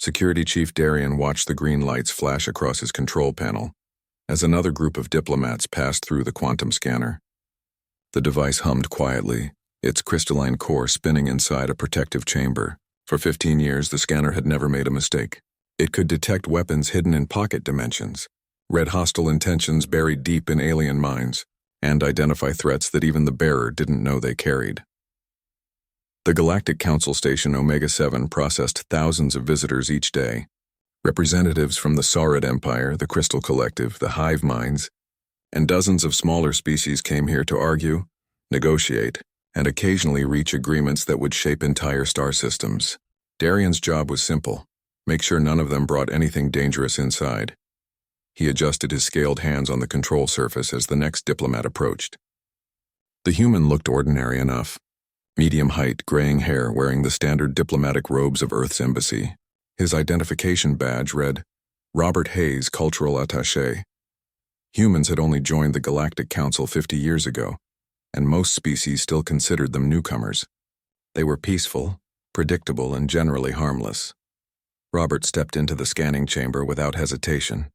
Security Chief Darien watched the green lights flash across his control panel as another group of diplomats passed through the quantum scanner. The device hummed quietly, its crystalline core spinning inside a protective chamber. For 15 years, the scanner had never made a mistake. It could detect weapons hidden in pocket dimensions, read hostile intentions buried deep in alien minds, and identify threats that even the bearer didn't know they carried. The Galactic Council Station Omega-7 processed thousands of visitors each day. Representatives from the Saurid Empire, the Crystal Collective, the Hive Minds, and dozens of smaller species came here to argue, negotiate, and occasionally reach agreements that would shape entire star systems. Darien's job was simple: make sure none of them brought anything dangerous inside. He adjusted his scaled hands on the control surface as the next diplomat approached. The human looked ordinary enough. Medium height, graying hair, wearing the standard diplomatic robes of Earth's embassy. His identification badge read, Robert Hayes, Cultural Attaché. Humans had only joined the Galactic Council 50 years ago, and most species still considered them newcomers. They were peaceful, predictable, and generally harmless. Robert stepped into the scanning chamber without hesitation.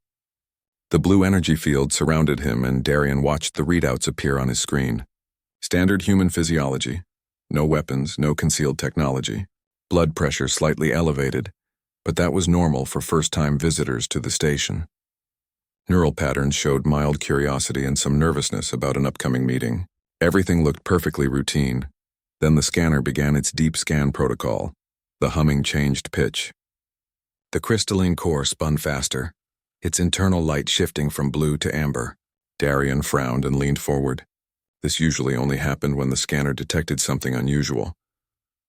The blue energy field surrounded him, and Darien watched the readouts appear on his screen. Standard human physiology. No weapons, no concealed technology. Blood pressure slightly elevated, but that was normal for first-time visitors to the station. Neural patterns showed mild curiosity and some nervousness about an upcoming meeting. Everything looked perfectly routine. Then the scanner began its deep scan protocol. The humming changed pitch. The crystalline core spun faster, its internal light shifting from blue to amber. Darien frowned and leaned forward. This usually only happened when the scanner detected something unusual.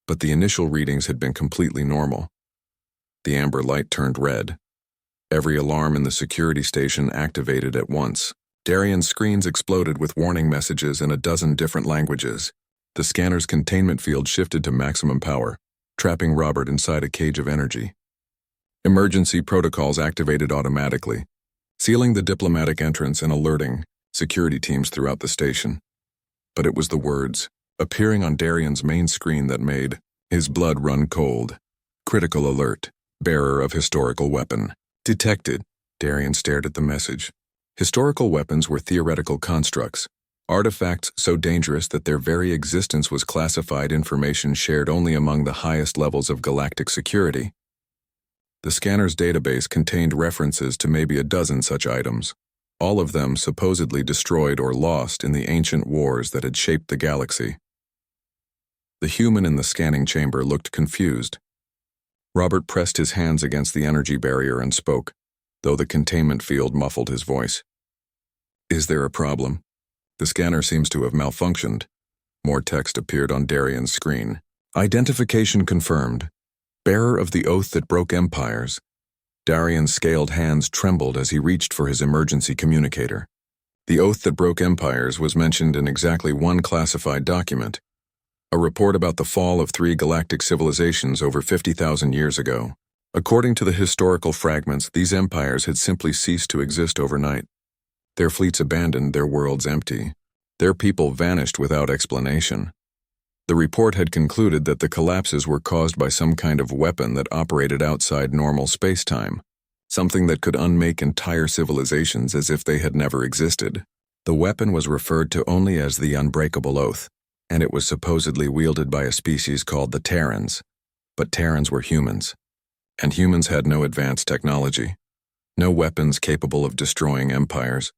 But the initial readings had been completely normal. The amber light turned red. Every alarm in the security station activated at once. Darien's screens exploded with warning messages in a dozen different languages. The scanner's containment field shifted to maximum power, trapping Robert inside a cage of energy. Emergency protocols activated automatically, sealing the diplomatic entrance and alerting security teams throughout the station. But it was the words, appearing on Darien's main screen, that made his blood run cold. Critical alert. Bearer of historical weapon. Detected. Darien stared at the message. Historical weapons were theoretical constructs, artifacts so dangerous that their very existence was classified information shared only among the highest levels of galactic security. The scanner's database contained references to maybe a dozen such items, all of them supposedly destroyed or lost in the ancient wars that had shaped the galaxy. The human in the scanning chamber looked confused. Robert pressed his hands against the energy barrier and spoke, though the containment field muffled his voice. Is there a problem? The scanner seems to have malfunctioned. More text appeared on Darien's screen. Identification confirmed. Bearer of the oath that broke empires. Darien's scaled hands trembled as he reached for his emergency communicator. The oath that broke empires was mentioned in exactly one classified document, a report about the fall of 3 galactic civilizations over 50,000 years ago. According to the historical fragments, these empires had simply ceased to exist overnight. Their fleets abandoned, their worlds empty. Their people vanished without explanation. The report had concluded that the collapses were caused by some kind of weapon that operated outside normal space-time, something that could unmake entire civilizations as if they had never existed. The weapon was referred to only as the Unbreakable Oath, and it was supposedly wielded by a species called the Terrans. But Terrans were humans, and humans had no advanced technology, no weapons capable of destroying empires,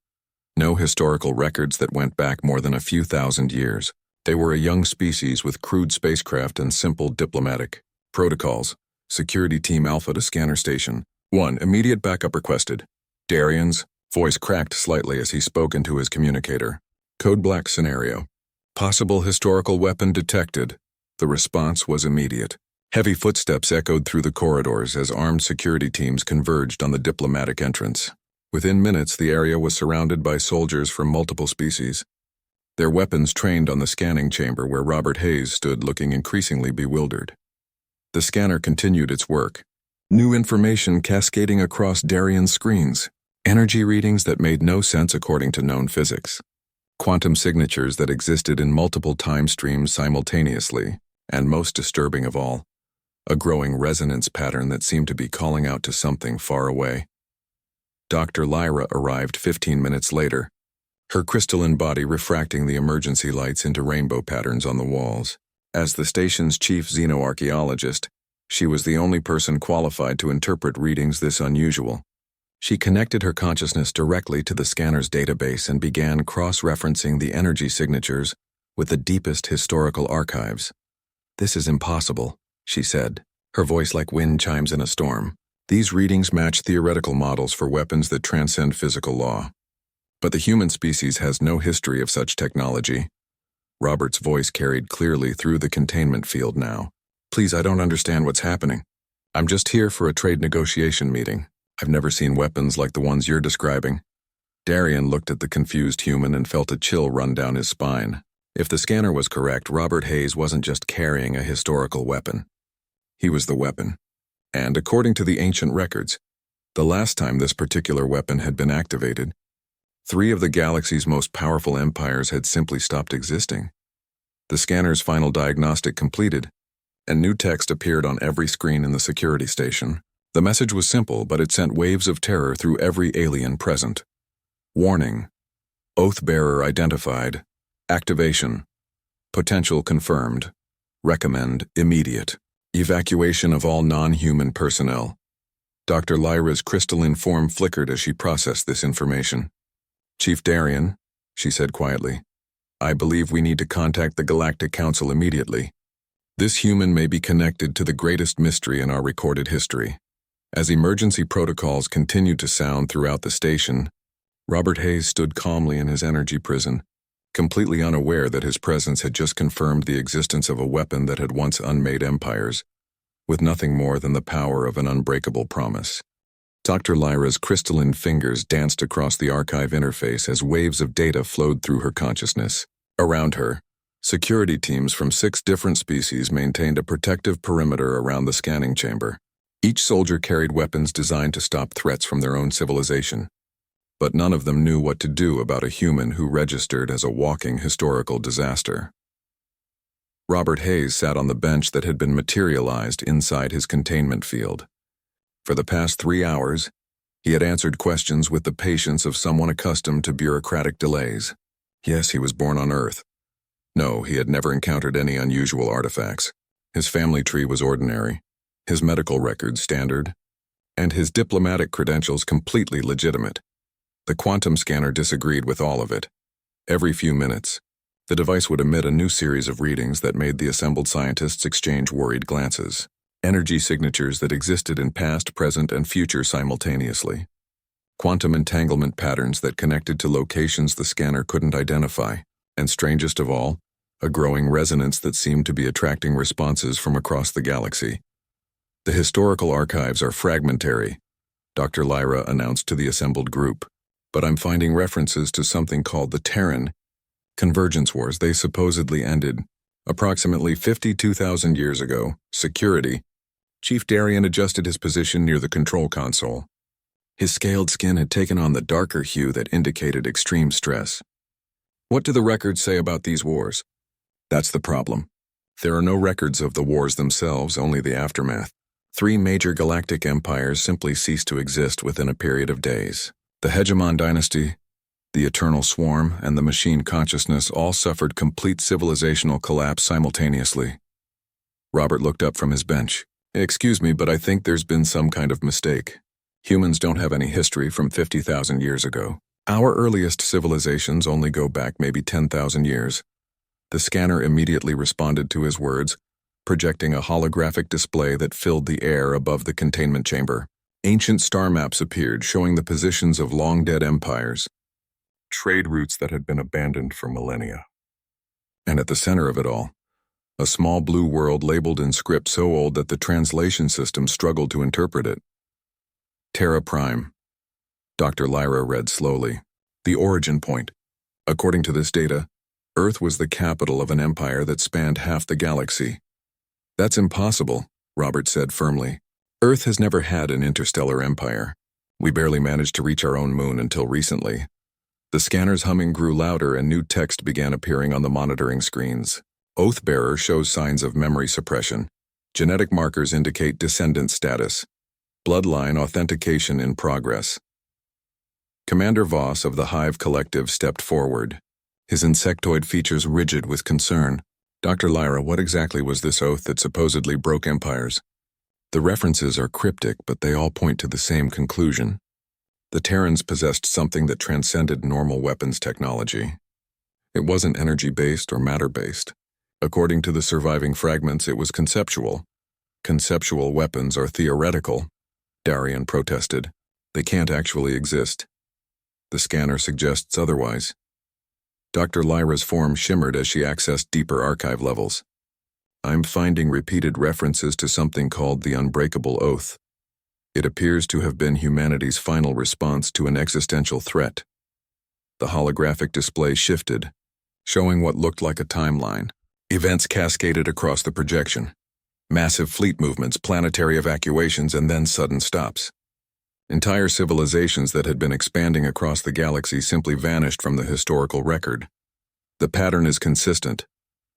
no historical records that went back more than a few thousand years. They were a young species with crude spacecraft and simple diplomatic protocols. Security Team Alpha to Scanner Station. 1. Immediate backup requested. Darien's voice cracked slightly as he spoke into his communicator. Code Black scenario. Possible historical weapon detected. The response was immediate. Heavy footsteps echoed through the corridors as armed security teams converged on the diplomatic entrance. Within minutes, the area was surrounded by soldiers from multiple species. Their weapons trained on the scanning chamber where Robert Hayes stood, looking increasingly bewildered. The scanner continued its work. New information cascading across Darien's screens. Energy readings that made no sense according to known physics. Quantum signatures that existed in multiple time streams simultaneously, and most disturbing of all, a growing resonance pattern that seemed to be calling out to something far away. Dr. Lyra arrived 15 minutes later, her crystalline body refracting the emergency lights into rainbow patterns on the walls. As the station's chief xenoarchaeologist, she was the only person qualified to interpret readings this unusual. She connected her consciousness directly to the scanner's database and began cross-referencing the energy signatures with the deepest historical archives. "This is impossible," she said, her voice like wind chimes in a storm. "These readings match theoretical models for weapons that transcend physical law. But the human species has no history of such technology." Robert's voice carried clearly through the containment field now. "Please, I don't understand what's happening. I'm just here for a trade negotiation meeting. I've never seen weapons like the ones you're describing." Darian looked at the confused human and felt a chill run down his spine. If the scanner was correct, Robert Hayes wasn't just carrying a historical weapon. He was the weapon. And according to the ancient records, the last time this particular weapon had been activated, 3 of the galaxy's most powerful empires had simply stopped existing. The scanner's final diagnostic completed, and new text appeared on every screen in the security station. The message was simple, but it sent waves of terror through every alien present. "Warning. Oath-bearer identified. Activation. Potential confirmed. Recommend immediate. Evacuation of all non-human personnel." Dr. Lyra's crystalline form flickered as she processed this information. "Chief Darian," she said quietly, "I believe we need to contact the Galactic Council immediately. This human may be connected to the greatest mystery in our recorded history." As emergency protocols continued to sound throughout the station, Robert Hayes stood calmly in his energy prison, completely unaware that his presence had just confirmed the existence of a weapon that had once unmade empires, with nothing more than the power of an unbreakable promise. Dr. Lyra's crystalline fingers danced across the archive interface as waves of data flowed through her consciousness. Around her, security teams from 6 different species maintained a protective perimeter around the scanning chamber. Each soldier carried weapons designed to stop threats from their own civilization, but none of them knew what to do about a human who registered as a walking historical disaster. Robert Hayes sat on the bench that had been materialized inside his containment field. For the past 3 hours, he had answered questions with the patience of someone accustomed to bureaucratic delays. Yes, he was born on Earth. No, he had never encountered any unusual artifacts. His family tree was ordinary, his medical records standard, and his diplomatic credentials completely legitimate. The quantum scanner disagreed with all of it. Every few minutes, the device would emit a new series of readings that made the assembled scientists exchange worried glances. Energy signatures that existed in past, present, and future simultaneously. Quantum entanglement patterns that connected to locations the scanner couldn't identify. And strangest of all, a growing resonance that seemed to be attracting responses from across the galaxy. "The historical archives are fragmentary," Dr. Lyra announced to the assembled group. "But I'm finding references to something called the Terran Convergence Wars. They supposedly ended approximately 52,000 years ago. Security." Chief Darian adjusted his position near the control console. His scaled skin had taken on the darker hue that indicated extreme stress. "What do the records say about these wars?" "That's the problem. There are no records of the wars themselves, only the aftermath. 3 major galactic empires simply ceased to exist within a period of days. The Hegemon dynasty, the Eternal Swarm, and the Machine Consciousness all suffered complete civilizational collapse simultaneously." Robert looked up from his bench. "Excuse me, but I think there's been some kind of mistake. Humans don't have any history from 50,000 years ago. Our earliest civilizations only go back maybe 10,000 years." The scanner immediately responded to his words, projecting a holographic display that filled the air above the containment chamber. Ancient star maps appeared showing the positions of long-dead empires, trade routes that had been abandoned for millennia. And at the center of it all, a small blue world labeled in script so old that the translation system struggled to interpret it. "Terra Prime," Dr. Lyra read slowly. "The origin point. According to this data, Earth was the capital of an empire that spanned half the galaxy." "That's impossible," Robert said firmly. "Earth has never had an interstellar empire. We barely managed to reach our own moon until recently." The scanner's humming grew louder and new text began appearing on the monitoring screens. "Oathbearer shows signs of memory suppression. Genetic markers indicate descendant status. Bloodline authentication in progress. Commander Voss of the Hive Collective stepped forward, his insectoid features rigid with concern. Dr. Lyra, what exactly was this oath that supposedly broke empires? The references are cryptic, but they all point to the same conclusion. The Terrans possessed something that transcended normal weapons technology. It wasn't energy-based or matter-based. According to the surviving fragments, it was conceptual. Conceptual weapons are theoretical, Darien protested. They can't actually exist. The scanner suggests otherwise. Dr. Lyra's form shimmered as she accessed deeper archive levels. I'm finding repeated references to something called the Unbreakable Oath. It appears to have been humanity's final response to an existential threat. The holographic display shifted, showing what looked like a timeline. Events cascaded across the projection. Massive fleet movements, planetary evacuations, and then sudden stops. Entire civilizations that had been expanding across the galaxy simply vanished from the historical record. The pattern is consistent,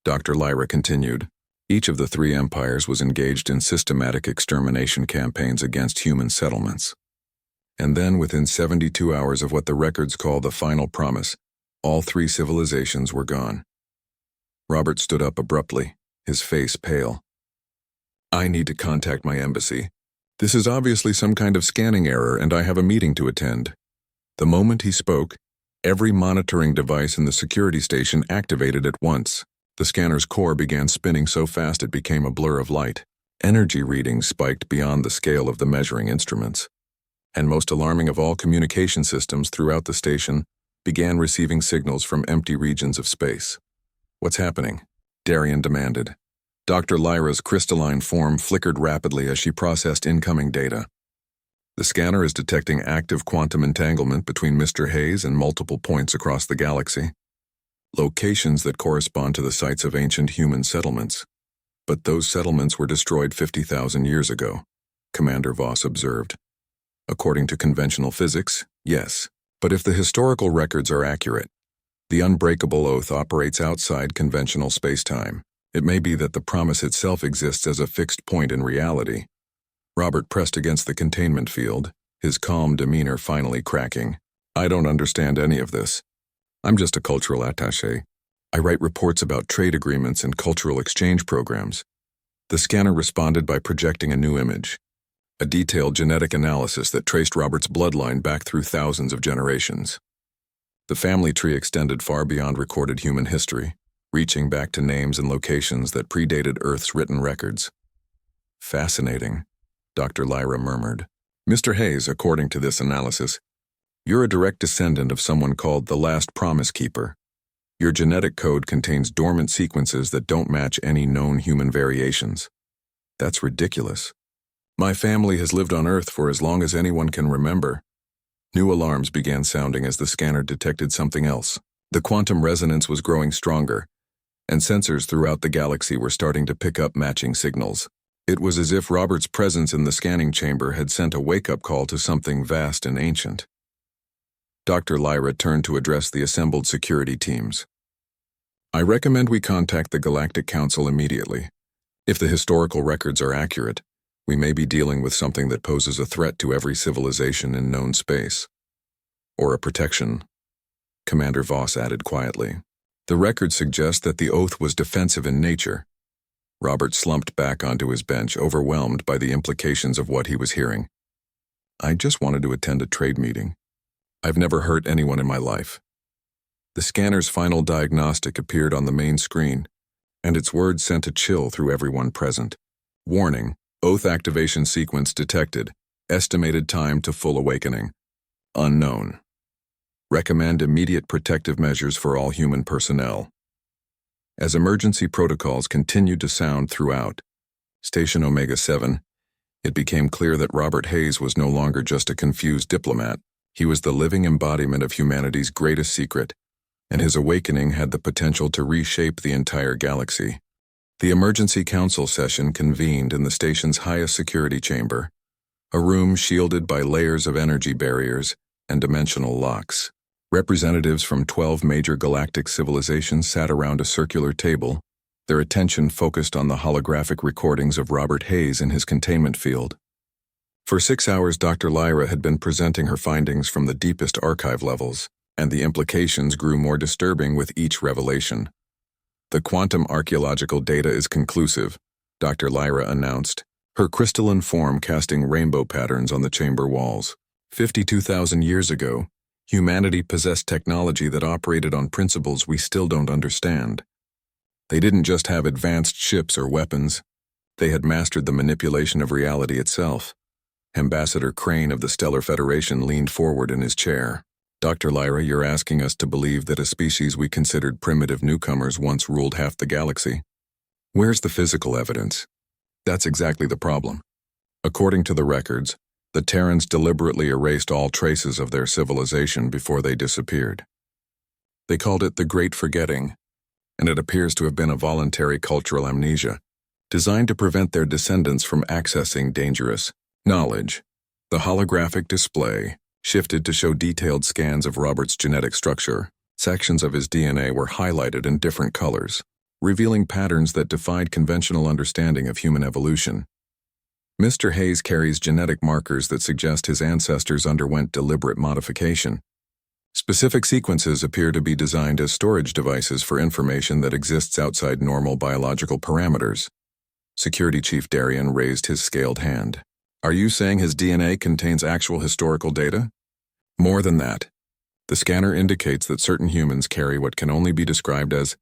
Dr. Lyra continued. Each of the three empires was engaged in systematic extermination campaigns against human settlements. And then, within 72 hours of what the records call the final promise, all three civilizations were gone. Robert stood up abruptly, his face pale. I need to contact my embassy. This is obviously some kind of scanning error, and I have a meeting to attend. The moment he spoke, every monitoring device in the security station activated at once. The scanner's core began spinning so fast it became a blur of light. Energy readings spiked beyond the scale of the measuring instruments. And most alarming of all, communication systems throughout the station began receiving signals from empty regions of space. What's happening? Darien demanded. Dr. Lyra's crystalline form flickered rapidly as she processed incoming data. The scanner is detecting active quantum entanglement between Mr. Hayes and multiple points across the galaxy. Locations that correspond to the sites of ancient human settlements. But those settlements were destroyed 50,000 years ago, Commander Voss observed. According to conventional physics, yes. But if the historical records are accurate, the Unbreakable Oath operates outside conventional space-time. It may be that the promise itself exists as a fixed point in reality. Robert pressed against the containment field, his calm demeanor finally cracking. I don't understand any of this. I'm just a cultural attaché. I write reports about trade agreements and cultural exchange programs. The scanner responded by projecting a new image, a detailed genetic analysis that traced Robert's bloodline back through thousands of generations. The family tree extended far beyond recorded human history, reaching back to names and locations that predated Earth's written records. Fascinating, Dr. Lyra murmured. Mr. Hayes, according to this analysis, you're a direct descendant of someone called the Last Promise Keeper. Your genetic code contains dormant sequences that don't match any known human variations. That's ridiculous. My family has lived on Earth for as long as anyone can remember. New alarms began sounding as the scanner detected something else. The quantum resonance was growing stronger, and sensors throughout the galaxy were starting to pick up matching signals. It was as if Robert's presence in the scanning chamber had sent a wake-up call to something vast and ancient. Dr. Lyra turned to address the assembled security teams. I recommend we contact the Galactic Council immediately. If the historical records are accurate, we may be dealing with something that poses a threat to every civilization in known space. Or a protection, Commander Voss added quietly. The records suggest that the oath was defensive in nature. Robert slumped back onto his bench, overwhelmed by the implications of what he was hearing. I just wanted to attend a trade meeting. I've never hurt anyone in my life. The scanner's final diagnostic appeared on the main screen, and its words sent a chill through everyone present. Warning, oath activation sequence detected. Estimated time to full awakening. Unknown. Recommend immediate protective measures for all human personnel. As emergency protocols continued to sound throughout Station Omega-7, it became clear that Robert Hayes was no longer just a confused diplomat. He was the living embodiment of humanity's greatest secret, and his awakening had the potential to reshape the entire galaxy. The emergency council session convened in the station's highest security chamber, a room shielded by layers of energy barriers and dimensional locks. Representatives from 12 major galactic civilizations sat around a circular table, their attention focused on the holographic recordings of Robert Hayes in his containment field. For 6 hours, Dr. Lyra had been presenting her findings from the deepest archive levels, and the implications grew more disturbing with each revelation. "The quantum archaeological data is conclusive," Dr. Lyra announced, her crystalline form casting rainbow patterns on the chamber walls. 52,000 years ago, humanity possessed technology that operated on principles we still don't understand. They didn't just have advanced ships or weapons. They had mastered the manipulation of reality itself. Ambassador Crane of the Stellar Federation leaned forward in his chair. "Dr. Lyra, you're asking us to believe that a species we considered primitive newcomers once ruled half the galaxy? Where's the physical evidence?" "That's exactly the problem. According to the records, the Terrans deliberately erased all traces of their civilization before they disappeared. They called it the Great Forgetting, and it appears to have been a voluntary cultural amnesia, designed to prevent their descendants from accessing dangerous knowledge." The holographic display shifted to show detailed scans of Robert's genetic structure. Sections of his DNA were highlighted in different colors, revealing patterns that defied conventional understanding of human evolution. Mr. Hayes carries genetic markers that suggest his ancestors underwent deliberate modification. Specific sequences appear to be designed as storage devices for information that exists outside normal biological parameters. Security Chief Darien raised his scaled hand. "Are you saying his DNA contains actual historical data?" "More than that. The scanner indicates that certain humans carry what can only be described as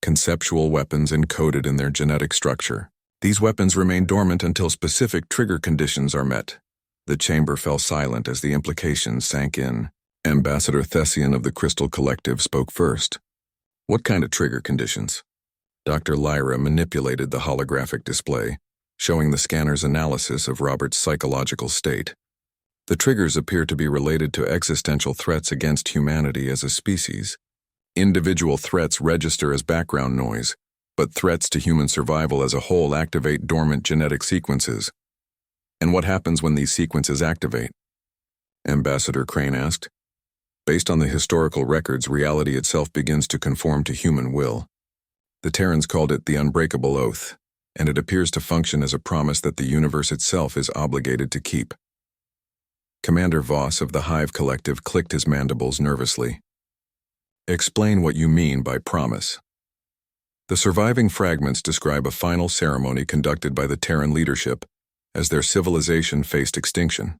conceptual weapons encoded in their genetic structure. These weapons remain dormant until specific trigger conditions are met." The chamber fell silent as the implications sank in. Ambassador Thessian of the Crystal Collective spoke first. "What kind of trigger conditions?" Dr. Lyra manipulated the holographic display, showing the scanner's analysis of Robert's psychological state. "The triggers appear to be related to existential threats against humanity as a species. Individual threats register as background noise, but threats to human survival as a whole activate dormant genetic sequences." "And what happens when these sequences activate?" Ambassador Crane asked. "Based on the historical records, reality itself begins to conform to human will. The Terrans called it the Unbreakable Oath, and it appears to function as a promise that the universe itself is obligated to keep." Commander Voss of the Hive Collective clicked his mandibles nervously. "Explain what you mean by promise." "The surviving fragments describe a final ceremony conducted by the Terran leadership as their civilization faced extinction.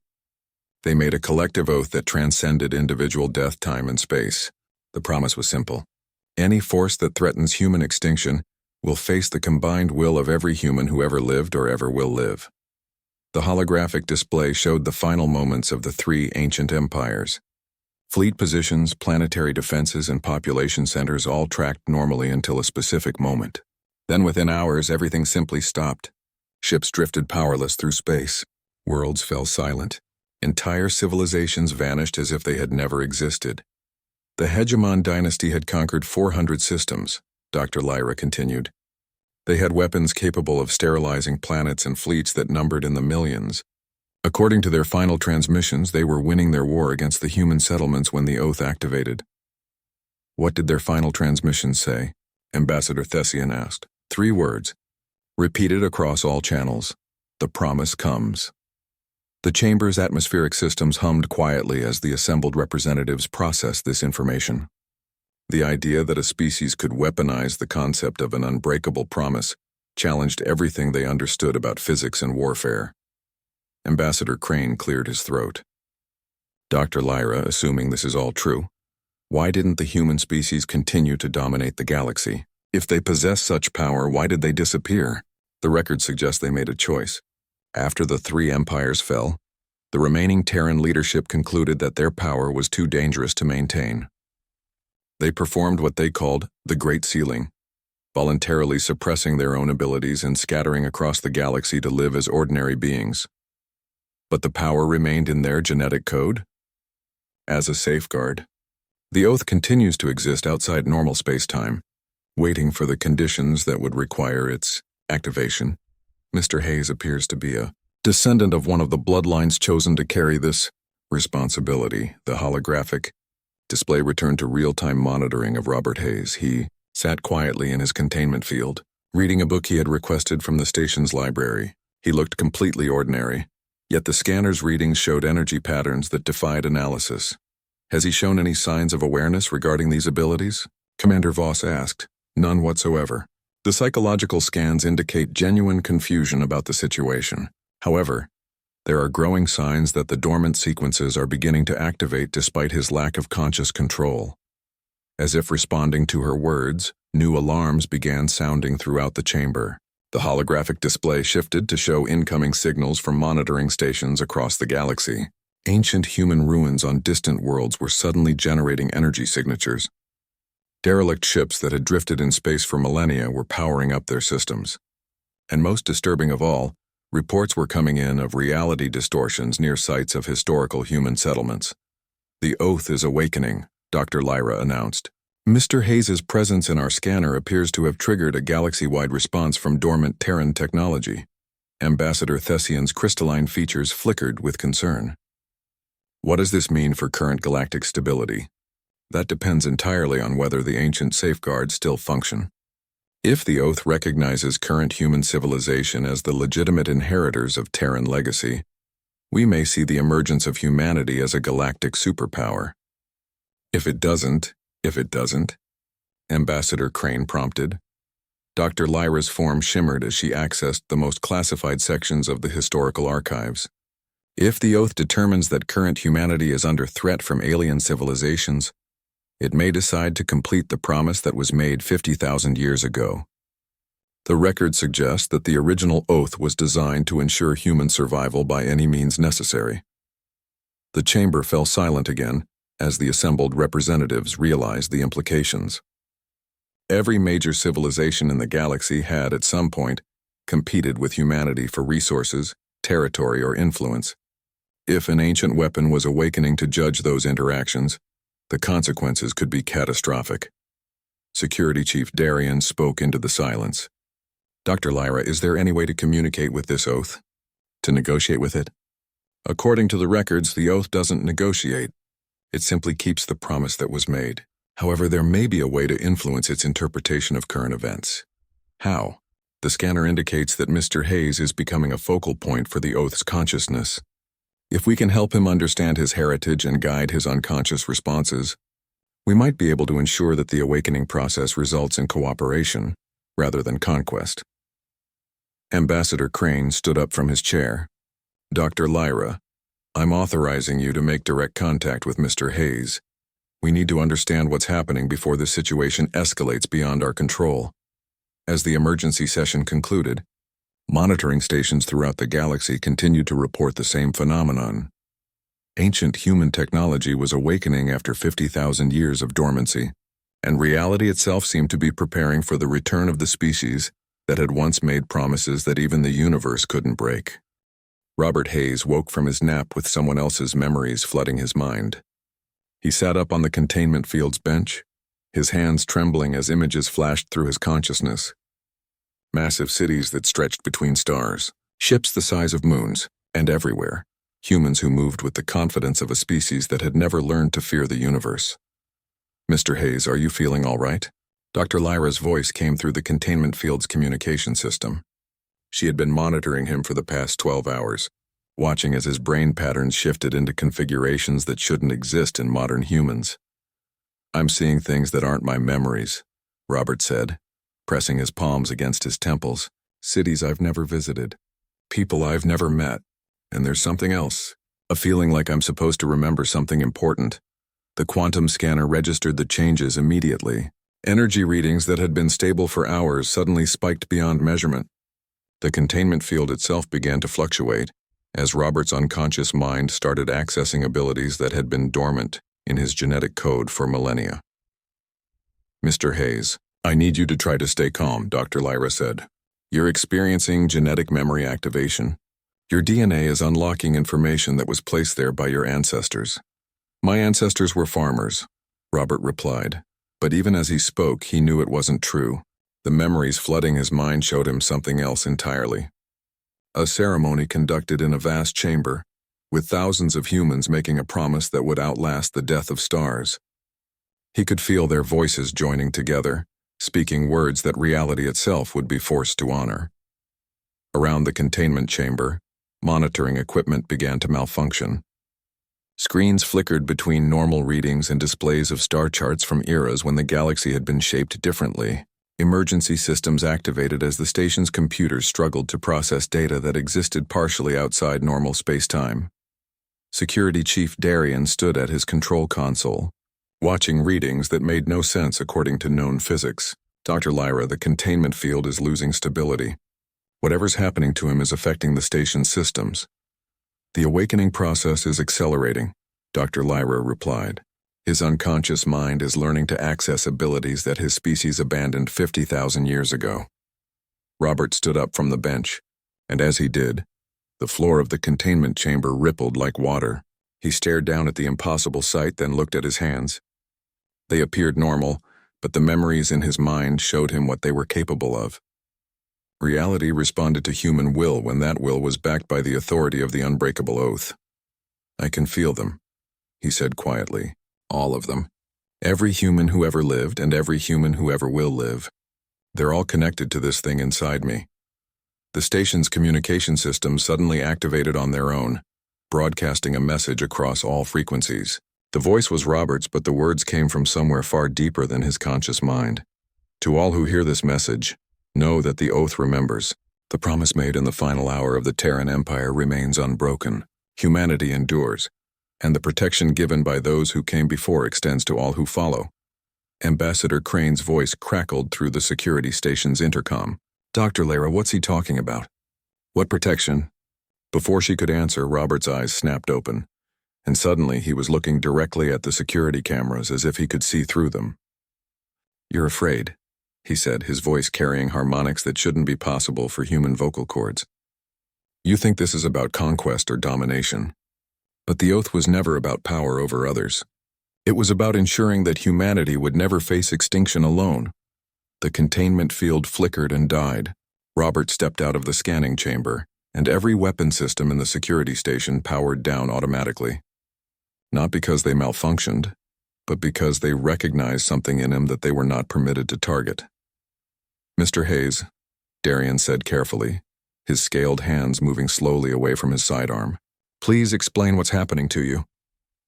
They made a collective oath that transcended individual death, time, and space. The promise was simple. Any force that threatens human extinction will face the combined will of every human who ever lived or ever will live." The holographic display showed the final moments of the 3 ancient empires. Fleet positions, planetary defenses, and population centers all tracked normally until a specific moment. Then within hours, everything simply stopped. Ships drifted powerless through space. Worlds fell silent. Entire civilizations vanished as if they had never existed. "The Hegemon dynasty had conquered 400 systems," Dr. Lyra continued. "They had weapons capable of sterilizing planets and fleets that numbered in the millions. According to their final transmissions, they were winning their war against the human settlements when the oath activated." "What did their final transmissions say?" Ambassador Thessian asked. 3 words, repeated across all channels: "The promise comes." The chamber's atmospheric systems hummed quietly as the assembled representatives processed this information. The idea that a species could weaponize the concept of an unbreakable promise challenged everything they understood about physics and warfare. Ambassador Crane cleared his throat. "Dr. Lyra, assuming this is all true, why didn't the human species continue to dominate the galaxy? If they possess such power, why did they disappear?" The records suggest they made a choice. After the 3 empires fell, the remaining Terran leadership concluded that their power was too dangerous to maintain. They performed what they called the Great Sealing, voluntarily suppressing their own abilities and scattering across the galaxy to live as ordinary beings. But the power remained in their genetic code? As a safeguard, the oath continues to exist outside normal space-time, waiting for the conditions that would require its activation. Mr. Hayes appears to be a descendant of one of the bloodlines chosen to carry this responsibility. The holographic display returned to real-time monitoring of Robert Hayes. He sat quietly in his containment field, reading a book he had requested from the station's library. He looked completely ordinary, yet the scanner's readings showed energy patterns that defied analysis. Has he shown any signs of awareness regarding these abilities? Commander Voss asked. None whatsoever. The psychological scans indicate genuine confusion about the situation. However, there are growing signs that the dormant sequences are beginning to activate despite his lack of conscious control. As if responding to her words, new alarms began sounding throughout the chamber. The holographic display shifted to show incoming signals from monitoring stations across the galaxy. Ancient human ruins on distant worlds were suddenly generating energy signatures. Derelict ships that had drifted in space for millennia were powering up their systems. And most disturbing of all, reports were coming in of reality distortions near sites of historical human settlements. The Oath is awakening, Dr. Lyra announced. Mr. Hayes's presence in our scanner appears to have triggered a galaxy-wide response from dormant Terran technology. Ambassador Thessian's crystalline features flickered with concern. What does this mean for current galactic stability? That depends entirely on whether the ancient safeguards still function. If the Oath recognizes current human civilization as the legitimate inheritors of Terran legacy, we may see the emergence of humanity as a galactic superpower. If it doesn't, Ambassador Crane prompted. Dr. Lyra's form shimmered as she accessed the most classified sections of the historical archives. If the Oath determines that current humanity is under threat from alien civilizations, it may decide to complete the promise that was made 50,000 years ago. The record suggests that the original Oath was designed to ensure human survival by any means necessary. The chamber fell silent again as the assembled representatives realized the implications. Every major civilization in the galaxy had, at some point, competed with humanity for resources, territory, or influence. If an ancient weapon was awakening to judge those interactions, the consequences could be catastrophic. Security Chief Darian spoke into the silence. Dr. Lyra, is there any way to communicate with this Oath? To negotiate with it? According to the records, the Oath doesn't negotiate. It simply keeps the promise that was made. However, there may be a way to influence its interpretation of current events. How? The scanner indicates that Mr. Hayes is becoming a focal point for the Oath's consciousness. If we can help him understand his heritage and guide his unconscious responses, we might be able to ensure that the awakening process results in cooperation, rather than conquest. Ambassador Crane stood up from his chair. Dr. Lyra, I'm authorizing you to make direct contact with Mr. Hayes. We need to understand what's happening before this situation escalates beyond our control. As the emergency session concluded, monitoring stations throughout the galaxy continued to report the same phenomenon. Ancient human technology was awakening after 50,000 years of dormancy, and reality itself seemed to be preparing for the return of the species that had once made promises that even the universe couldn't break. Robert Hayes woke from his nap with someone else's memories flooding his mind. He sat up on the containment field's bench, his hands trembling as images flashed through his consciousness. Massive cities that stretched between stars, ships the size of moons, and everywhere, humans who moved with the confidence of a species that had never learned to fear the universe. Mr. Hayes, are you feeling all right? Dr. Lyra's voice came through the containment field's communication system. She had been monitoring him for the past 12 hours, watching as his brain patterns shifted into configurations that shouldn't exist in modern humans. I'm seeing things that aren't my memories, Robert said, pressing his palms against his temples. Cities I've never visited, people I've never met, and there's something else, a feeling like I'm supposed to remember something important. The quantum scanner registered the changes immediately. Energy readings that had been stable for hours suddenly spiked beyond measurement. The containment field itself began to fluctuate as Robert's unconscious mind started accessing abilities that had been dormant in his genetic code for millennia. Mr. Hayes, I need you to try to stay calm, Dr. Lyra said. You're experiencing genetic memory activation. Your DNA is unlocking information that was placed there by your ancestors. My ancestors were farmers, Robert replied. But even as he spoke, he knew it wasn't true. The memories flooding his mind showed him something else entirely. A ceremony conducted in a vast chamber, with thousands of humans making a promise that would outlast the death of stars. He could feel their voices joining together, speaking words that reality itself would be forced to honor. Around the containment chamber, monitoring equipment began to malfunction. Screens flickered between normal readings and displays of star charts from eras when the galaxy had been shaped differently. Emergency systems activated as the station's computers struggled to process data that existed partially outside normal space-time. Security Chief Darian stood at his control console, watching readings that made no sense according to known physics. Dr. Lyra, the containment field is losing stability. Whatever's happening to him is affecting the station's systems. The awakening process is accelerating, Dr. Lyra replied. His unconscious mind is learning to access abilities that his species abandoned 50,000 years ago. Robert stood up from the bench, and as he did, the floor of the containment chamber rippled like water. He stared down at the impossible sight, then looked at his hands. They appeared normal, but the memories in his mind showed him what they were capable of. Reality responded to human will when that will was backed by the authority of the unbreakable oath. "I can feel them," he said quietly. "All of them. Every human who ever lived and every human who ever will live. They're all connected to this thing inside me." The station's communication system suddenly activated on their own, broadcasting a message across all frequencies. The voice was Robert's, but the words came from somewhere far deeper than his conscious mind. "To all who hear this message, know that the oath remembers. The promise made in the final hour of the Terran Empire remains unbroken. Humanity endures, and the protection given by those who came before extends to all who follow." Ambassador Crane's voice crackled through the security station's intercom. "Dr. Lyra, what's he talking about? What protection?" Before she could answer, Robert's eyes snapped open, and suddenly he was looking directly at the security cameras as if he could see through them. "You're afraid," he said, his voice carrying harmonics that shouldn't be possible for human vocal cords. "You think this is about conquest or domination. But the oath was never about power over others. It was about ensuring that humanity would never face extinction alone." The containment field flickered and died. Robert stepped out of the scanning chamber, and every weapon system in the security station powered down automatically. Not because they malfunctioned, but because they recognized something in him that they were not permitted to target. "Mr. Hayes," Darian said carefully, his scaled hands moving slowly away from his sidearm, "please explain what's happening to you."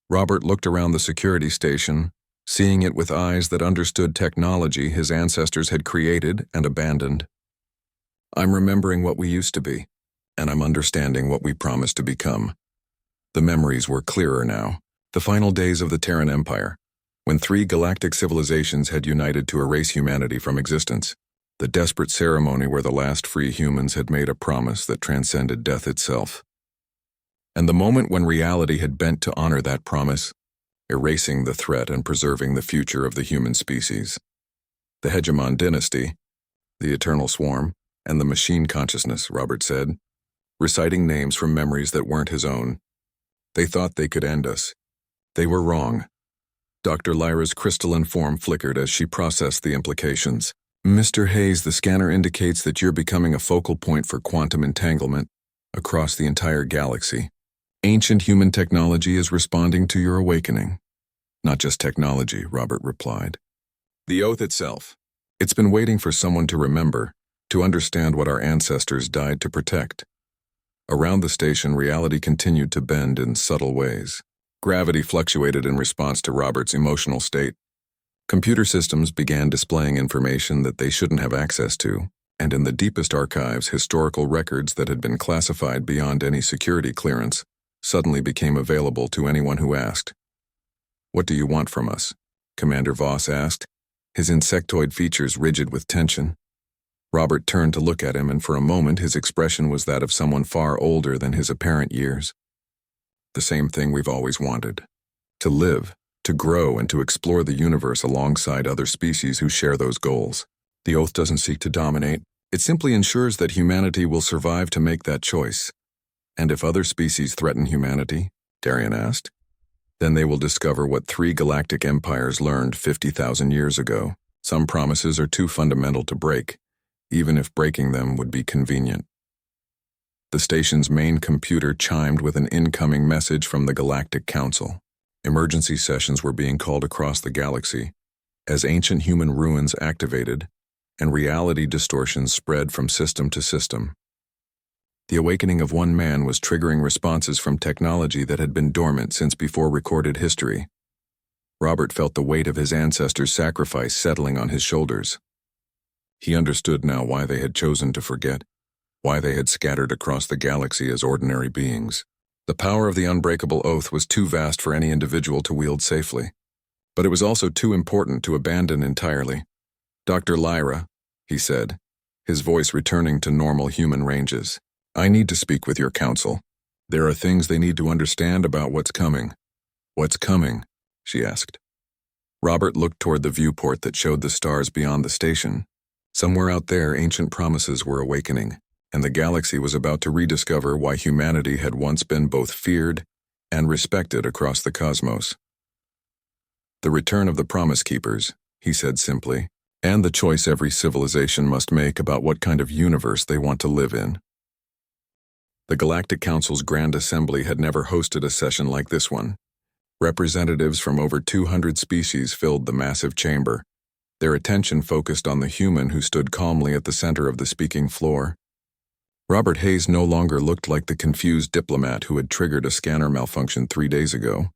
Robert looked around the security station, seeing it with eyes that understood technology his ancestors had created and abandoned. "I'm remembering what we used to be, and I'm understanding what we promised to become." The memories were clearer now. The final days of the Terran Empire, when 3 galactic civilizations had united to erase humanity from existence. The desperate ceremony where the last free humans had made a promise that transcended death itself. And the moment when reality had bent to honor that promise, erasing the threat and preserving the future of the human species. The Hegemon dynasty, the eternal swarm, and the machine consciousness, Robert said, reciting names from memories that weren't his own. They thought they could end us. They were wrong. Dr. Lyra's crystalline form flickered as she processed the implications. "Mr. Hayes, the scanner indicates that you're becoming a focal point for quantum entanglement across the entire galaxy. Ancient human technology is responding to your awakening." "Not just technology," Robert replied. "The oath itself. It's been waiting for someone to remember, to understand what our ancestors died to protect." Around the station, reality continued to bend in subtle ways. Gravity fluctuated in response to Robert's emotional state. Computer systems began displaying information that they shouldn't have access to, and in the deepest archives, historical records that had been classified beyond any security clearance suddenly became available to anyone who asked. "What do you want from us?" Commander Voss asked, his insectoid features rigid with tension. Robert turned to look at him, and for a moment his expression was that of someone far older than his apparent years. "The same thing we've always wanted. To live, to grow, and to explore the universe alongside other species who share those goals. The oath doesn't seek to dominate. It simply ensures that humanity will survive to make that choice." "And if other species threaten humanity?" Darian asked. "Then they will discover what 3 galactic empires learned 50,000 years ago. Some promises are too fundamental to break, even if breaking them would be convenient." The station's main computer chimed with an incoming message from the Galactic Council. Emergency sessions were being called across the galaxy. as ancient human ruins activated and reality distortions spread from system to system. The awakening of one man was triggering responses from technology that had been dormant since before recorded history. Robert felt the weight of his ancestors' sacrifice settling on his shoulders. He understood now why they had chosen to forget, why they had scattered across the galaxy as ordinary beings. The power of the unbreakable oath was too vast for any individual to wield safely, but it was also too important to abandon entirely. "Dr. Lyra," he said, his voice returning to normal human ranges, "I need to speak with your council. There are things they need to understand about what's coming." "What's coming?" she asked. Robert looked toward the viewport that showed the stars beyond the station. Somewhere out there, ancient promises were awakening, and the galaxy was about to rediscover why humanity had once been both feared and respected across the cosmos. "The return of the Promise Keepers," he said simply, "and the choice every civilization must make about what kind of universe they want to live in." The Galactic Council's Grand Assembly had never hosted a session like this one. Representatives from over 200 species filled the massive chamber, their attention focused on the human who stood calmly at the center of the speaking floor. Robert Hayes no longer looked like the confused diplomat who had triggered a scanner malfunction 3 days ago.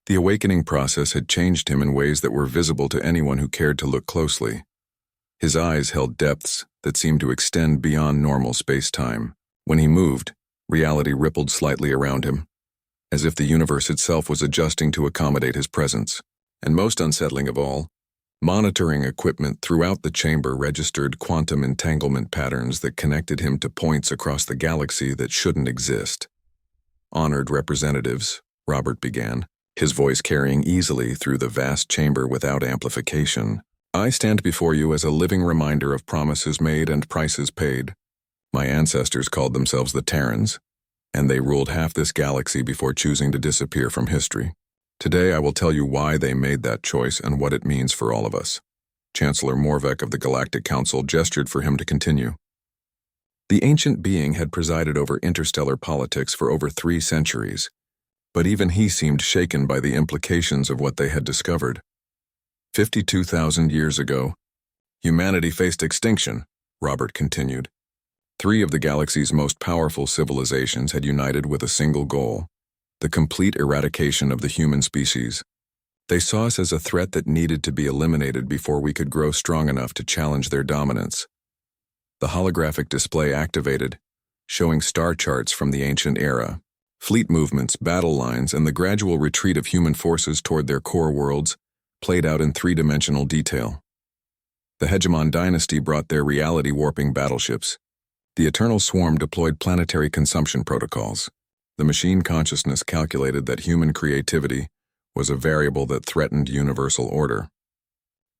The awakening process had changed him in ways that were visible to anyone who cared to look closely. His eyes held depths that seemed to extend beyond normal space-time. When he moved, reality rippled slightly around him, as if the universe itself was adjusting to accommodate his presence. And most unsettling of all, monitoring equipment throughout the chamber registered quantum entanglement patterns that connected him to points across the galaxy that shouldn't exist. "Honored representatives," Robert began, his voice carrying easily through the vast chamber without amplification, "I stand before you as a living reminder of promises made and prices paid. My ancestors called themselves the Terrans, and they ruled half this galaxy before choosing to disappear from history. Today I will tell you why they made that choice and what it means for all of us." Chancellor Morvek of the Galactic Council gestured for him to continue. The ancient being had presided over interstellar politics for over 3 centuries, but even he seemed shaken by the implications of what they had discovered. 52,000 years ago, humanity faced extinction, Robert continued. 3 of the galaxy's most powerful civilizations had united with a single goal: the complete eradication of the human species. They saw us as a threat that needed to be eliminated before we could grow strong enough to challenge their dominance. The holographic display activated, showing star charts from the ancient era, fleet movements, battle lines, and the gradual retreat of human forces toward their core worlds played out in 3-dimensional detail. The Hegemon dynasty brought their reality-warping battleships. The Eternal Swarm deployed planetary consumption protocols. The machine consciousness calculated that human creativity was a variable that threatened universal order.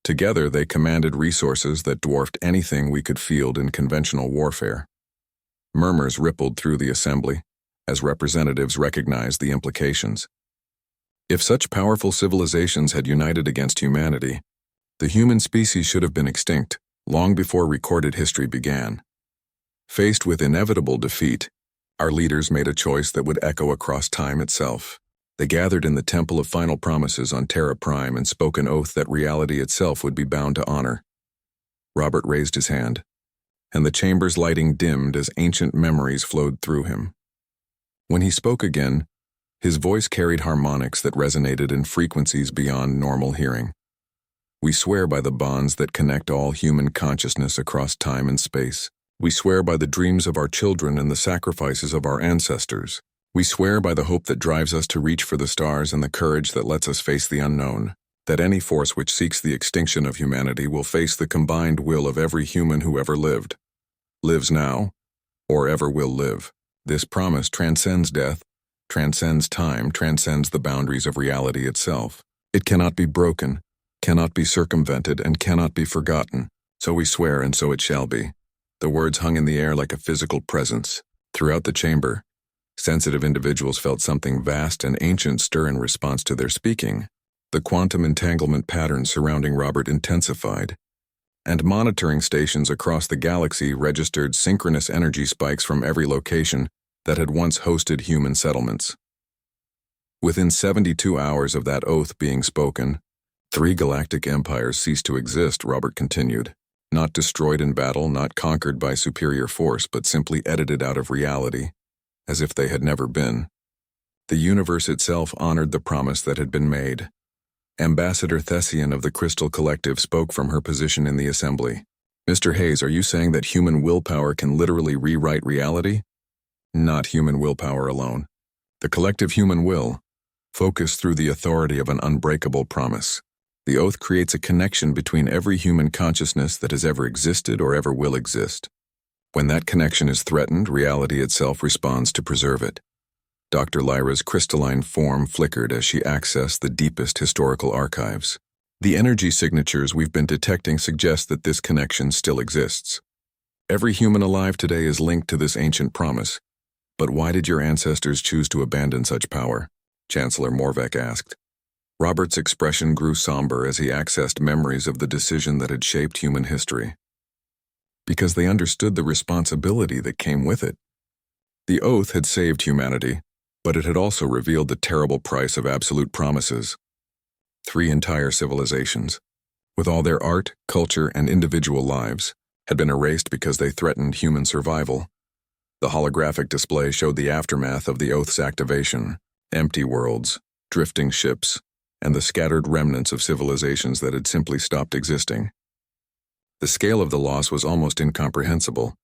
Together, they commanded resources that dwarfed anything we could field in conventional warfare. Murmurs rippled through the assembly as representatives recognized the implications. If such powerful civilizations had united against humanity, the human species should have been extinct long before recorded history began. Faced with inevitable defeat, our leaders made a choice that would echo across time itself. They gathered in the Temple of Final Promises on Terra Prime and spoke an oath that reality itself would be bound to honor. Robert raised his hand, and the chamber's lighting dimmed as ancient memories flowed through him. When he spoke again, his voice carried harmonics that resonated in frequencies beyond normal hearing. "We swear by the bonds that connect all human consciousness across time and space. We swear by the dreams of our children and the sacrifices of our ancestors. We swear by the hope that drives us to reach for the stars and the courage that lets us face the unknown, that any force which seeks the extinction of humanity will face the combined will of every human who ever lived, lives now, or ever will live. This promise transcends death, transcends time, transcends the boundaries of reality itself. It cannot be broken, cannot be circumvented, and cannot be forgotten. So we swear, and so it shall be." The words hung in the air like a physical presence. Throughout the chamber, sensitive individuals felt something vast and ancient stir in response to their speaking. The quantum entanglement patterns surrounding Robert intensified, and monitoring stations across the galaxy registered synchronous energy spikes from every location that had once hosted human settlements. Within 72 hours of that oath being spoken, 3 galactic empires ceased to exist, Robert continued. Not destroyed in battle, not conquered by superior force, but simply edited out of reality, as if they had never been. The universe itself honored the promise that had been made. Ambassador Thessian of the Crystal Collective spoke from her position in the assembly. Mr. Hayes, are you saying that human willpower can literally rewrite reality? Not human willpower alone. The collective human will, focused through the authority of an unbreakable promise. The oath creates a connection between every human consciousness that has ever existed or ever will exist. When that connection is threatened, reality itself responds to preserve it. Dr. Lyra's crystalline form flickered as she accessed the deepest historical archives. The energy signatures we've been detecting suggest that this connection still exists. Every human alive today is linked to this ancient promise. But why did your ancestors choose to abandon such power? Chancellor Morvek asked. Robert's expression grew somber as he accessed memories of the decision that had shaped human history. Because they understood the responsibility that came with it. The oath had saved humanity, but it had also revealed the terrible price of absolute promises. 3 entire civilizations, with all their art, culture, and individual lives, had been erased because they threatened human survival. The holographic display showed the aftermath of the oath's activation, empty worlds, drifting ships, and the scattered remnants of civilizations that had simply stopped existing. The scale of the loss was almost incomprehensible.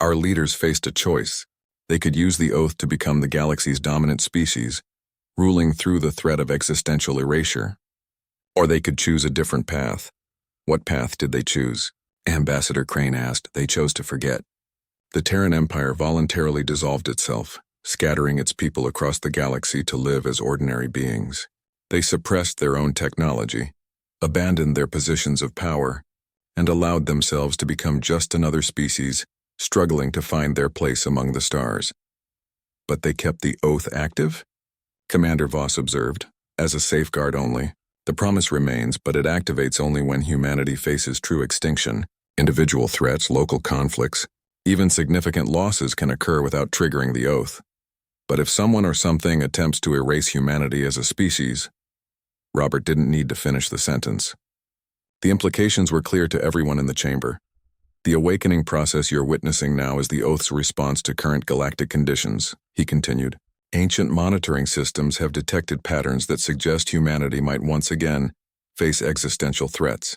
Our leaders faced a choice. They could use the oath to become the galaxy's dominant species, ruling through the threat of existential erasure. Or they could choose a different path. What path did they choose? Ambassador Crane asked. They chose to forget. The Terran Empire voluntarily dissolved itself, scattering its people across the galaxy to live as ordinary beings. They suppressed their own technology, abandoned their positions of power, and allowed themselves to become just another species, struggling to find their place among the stars. But they kept the oath active? Commander Voss observed, as a safeguard only. The promise remains, but it activates only when humanity faces true extinction. Individual threats, local conflicts, even significant losses can occur without triggering the oath. But if someone or something attempts to erase humanity as a species, Robert didn't need to finish the sentence. The implications were clear to everyone in the chamber. The awakening process you're witnessing now is the oath's response to current galactic conditions, he continued. Ancient monitoring systems have detected patterns that suggest humanity might once again face existential threats.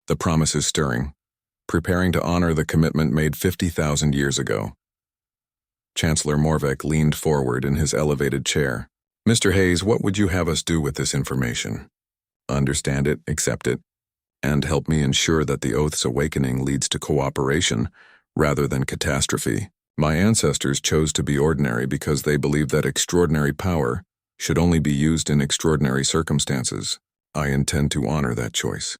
The promise is stirring, preparing to honor the commitment made 50,000 years ago. Chancellor Morvek leaned forward in his elevated chair. Mr. Hayes, what would you have us do with this information? Understand it, accept it, and help me ensure that the oath's awakening leads to cooperation rather than catastrophe. My ancestors chose to be ordinary because they believed that extraordinary power should only be used in extraordinary circumstances. I intend to honor that choice.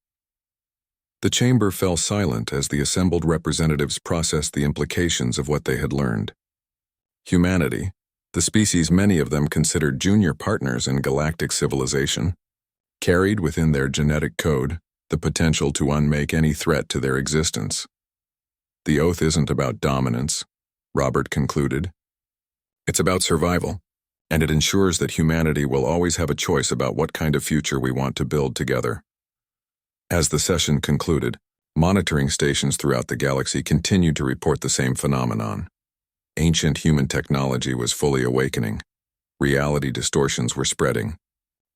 The chamber fell silent as the assembled representatives processed the implications of what they had learned. Humanity, the species many of them considered junior partners in galactic civilization, carried within their genetic code the potential to unmake any threat to their existence. The oath isn't about dominance, Robert concluded. It's about survival, and it ensures that humanity will always have a choice about what kind of future we want to build together. As the session concluded, monitoring stations throughout the galaxy continued to report the same phenomenon. Ancient human technology was fully awakening, reality distortions were spreading,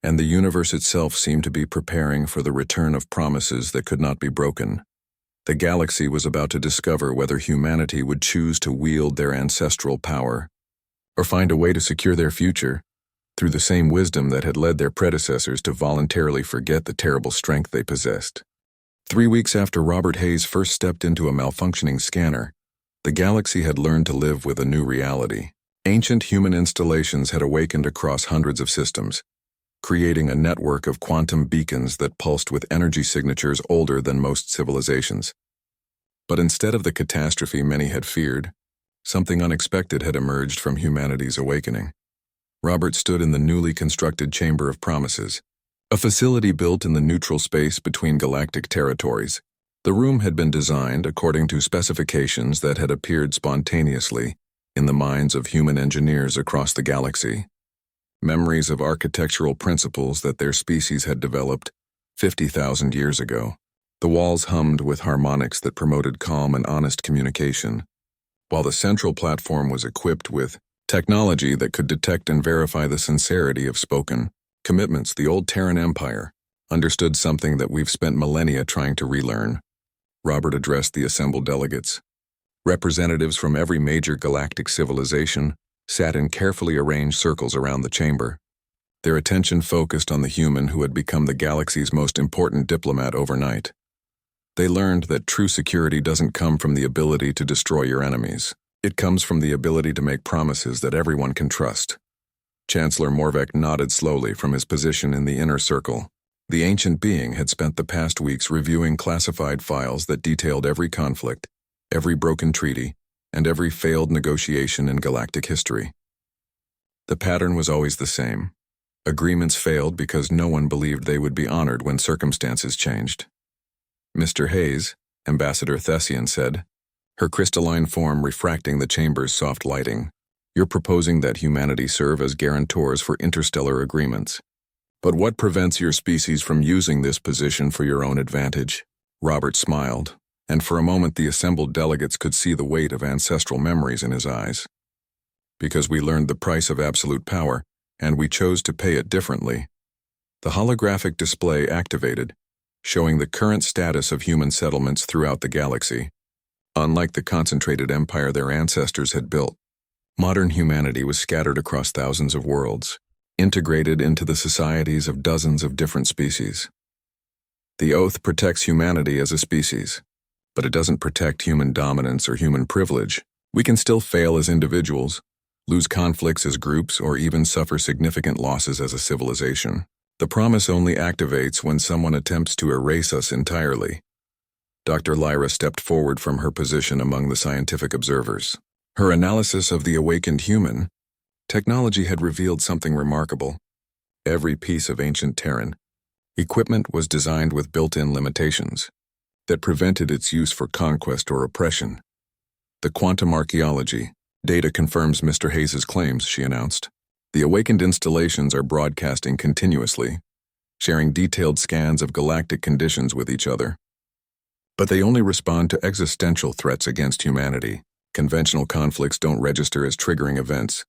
and the universe itself seemed to be preparing for the return of promises that could not be broken. The galaxy was about to discover whether humanity would choose to wield their ancestral power, or find a way to secure their future through the same wisdom that had led their predecessors to voluntarily forget the terrible strength they possessed. 3 weeks after Robert Hayes first stepped into a malfunctioning scanner, the galaxy had learned to live with a new reality. Ancient human installations had awakened across hundreds of systems, creating a network of quantum beacons that pulsed with energy signatures older than most civilizations. But instead of the catastrophe many had feared, something unexpected had emerged from humanity's awakening. Robert stood in the newly constructed Chamber of Promises, a facility built in the neutral space between galactic territories. The room had been designed according to specifications that had appeared spontaneously in the minds of human engineers across the galaxy. Memories of architectural principles that their species had developed 50,000 years ago. The walls hummed with harmonics that promoted calm and honest communication, while the central platform was equipped with technology that could detect and verify the sincerity of spoken commitments. The old Terran Empire understood something that we've spent millennia trying to relearn. Robert addressed the assembled delegates. Representatives from every major galactic civilization sat in carefully arranged circles around the chamber, their attention focused on the human who had become the galaxy's most important diplomat overnight. They learned that true security doesn't come from the ability to destroy your enemies. It comes from the ability to make promises that everyone can trust. Chancellor Morvek nodded slowly from his position in the inner circle. The ancient being had spent the past weeks reviewing classified files that detailed every conflict, every broken treaty, and every failed negotiation in galactic history. The pattern was always the same. Agreements failed because no one believed they would be honored when circumstances changed. Mr. Hayes, Ambassador Thessian said, her crystalline form refracting the chamber's soft lighting, "You're proposing that humanity serve as guarantors for interstellar agreements. But what prevents your species from using this position for your own advantage?" Robert smiled, and for a moment the assembled delegates could see the weight of ancestral memories in his eyes. "Because we learned the price of absolute power, and we chose to pay it differently." The holographic display activated, showing the current status of human settlements throughout the galaxy. Unlike the concentrated empire their ancestors had built, modern humanity was scattered across thousands of worlds, integrated into the societies of dozens of different species. The oath protects humanity as a species, but it doesn't protect human dominance or human privilege. We can still fail as individuals, lose conflicts as groups, or even suffer significant losses as a civilization. The promise only activates when someone attempts to erase us entirely. Dr. Lyra stepped forward from her position among the scientific observers. Her analysis of the awakened human technology had revealed something remarkable. Every piece of ancient Terran equipment was designed with built-in limitations that prevented its use for conquest or oppression. "The quantum archaeology data confirms Mr. Hayes's claims," she announced. "The awakened installations are broadcasting continuously, sharing detailed scans of galactic conditions with each other. But they only respond to existential threats against humanity. Conventional conflicts don't register as triggering events."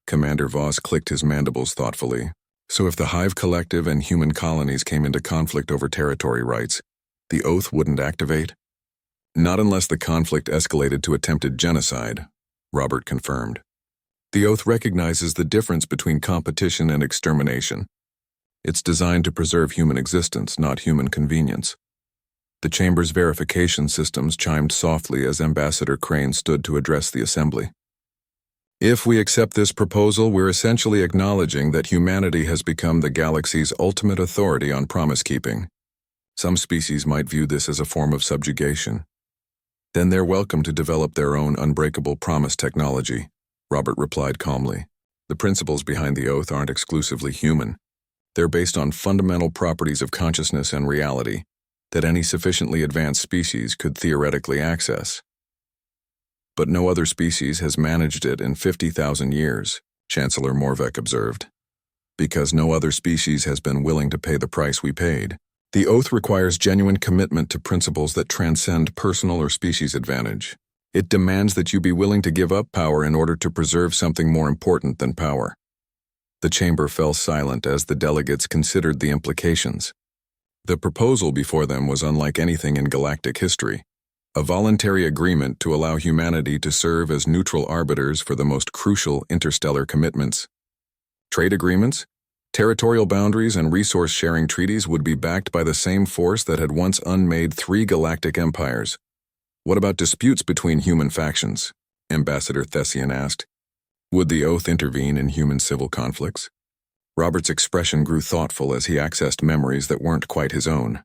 Commander Voss clicked his mandibles thoughtfully. "So if the Hive Collective and human colonies came into conflict over territory rights, the oath wouldn't activate?" "Not unless the conflict escalated to attempted genocide," Robert confirmed. "The oath recognizes the difference between competition and extermination. It's designed to preserve human existence, not human convenience." The chamber's verification systems chimed softly as Ambassador Crane stood to address the assembly. "If we accept this proposal, we're essentially acknowledging that humanity has become the galaxy's ultimate authority on promise-keeping. Some species might view this as a form of subjugation. Then they're welcome to develop their own unbreakable promise technology," Robert replied calmly. "The principles behind the oath aren't exclusively human. They're based on fundamental properties of consciousness and reality that any sufficiently advanced species could theoretically access. But no other species has managed it in 50,000 years, Chancellor Morvek observed. Because no other species has been willing to pay the price we paid. The oath requires genuine commitment to principles that transcend personal or species advantage. It demands that you be willing to give up power in order to preserve something more important than power." The chamber fell silent as the delegates considered the implications. The proposal before them was unlike anything in galactic history. A voluntary agreement to allow humanity to serve as neutral arbiters for the most crucial interstellar commitments. Trade agreements, territorial boundaries, and resource-sharing treaties would be backed by the same force that had once unmade 3 galactic empires. "What about disputes between human factions?" Ambassador Thessian asked. "Would the oath intervene in human civil conflicts?" Robert's expression grew thoughtful as he accessed memories that weren't quite his own.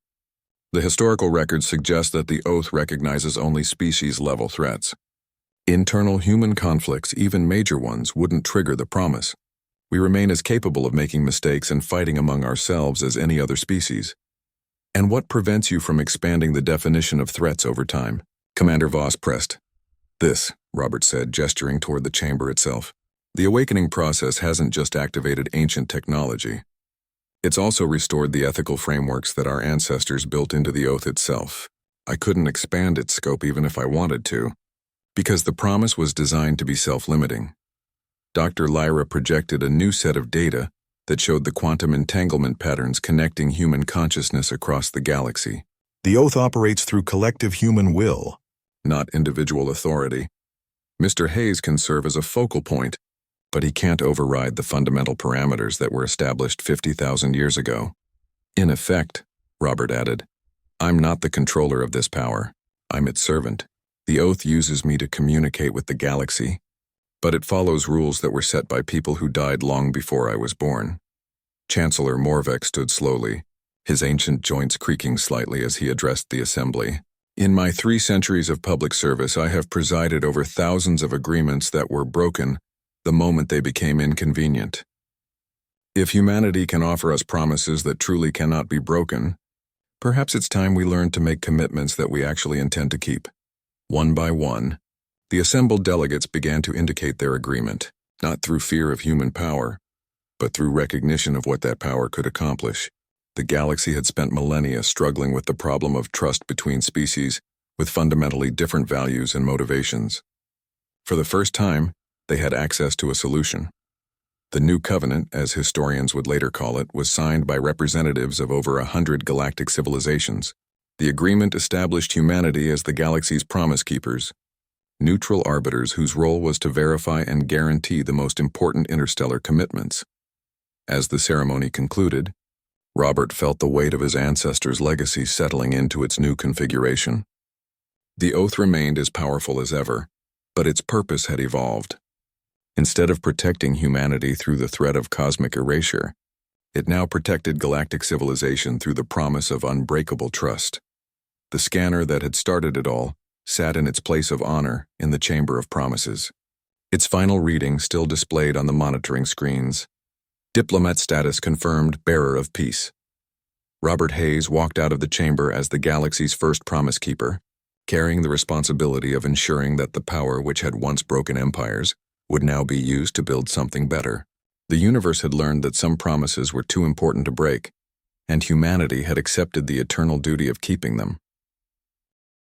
"The historical records suggest that the oath recognizes only species-level threats. Internal human conflicts, even major ones, wouldn't trigger the promise. We remain as capable of making mistakes and fighting among ourselves as any other species." "And what prevents you from expanding the definition of threats over time?" Commander Voss pressed. "This," Robert said, gesturing toward the chamber itself. "The awakening process hasn't just activated ancient technology. It's also restored the ethical frameworks that our ancestors built into the oath itself. I couldn't expand its scope even if I wanted to, because the promise was designed to be self-limiting. Dr. Lyra projected a new set of data that showed the quantum entanglement patterns connecting human consciousness across the galaxy. The oath operates through collective human will, not individual authority. Mr. Hayes can serve as a focal point, but he can't override the fundamental parameters that were established 50,000 years ago. In effect, Robert added, I'm not the controller of this power. I'm its servant. The oath uses me to communicate with the galaxy, but it follows rules that were set by people who died long before I was born. Chancellor Morveck stood slowly, his ancient joints creaking slightly as he addressed the assembly. In my 3 centuries of public service, I have presided over thousands of agreements that were broken the moment they became inconvenient. If humanity can offer us promises that truly cannot be broken, perhaps it's time we learn to make commitments that we actually intend to keep. One by one, the assembled delegates began to indicate their agreement, not through fear of human power, but through recognition of what that power could accomplish. The galaxy had spent millennia struggling with the problem of trust between species with fundamentally different values and motivations. For the first time, they had access to a solution. The New Covenant, as historians would later call it, was signed by representatives of over 100 galactic civilizations. The agreement established humanity as the galaxy's promise keepers, neutral arbiters whose role was to verify and guarantee the most important interstellar commitments. As the ceremony concluded, Robert felt the weight of his ancestors' legacy settling into its new configuration. The oath remained as powerful as ever, but its purpose had evolved. Instead of protecting humanity through the threat of cosmic erasure, it now protected galactic civilization through the promise of unbreakable trust. The scanner that had started it all sat in its place of honor in the Chamber of Promises. Its final reading still displayed on the monitoring screens. Diplomat status confirmed, bearer of peace. Robert Hayes walked out of the chamber as the galaxy's first promise keeper, carrying the responsibility of ensuring that the power which had once broken empires would now be used to build something better. The universe had learned that some promises were too important to break, and humanity had accepted the eternal duty of keeping them.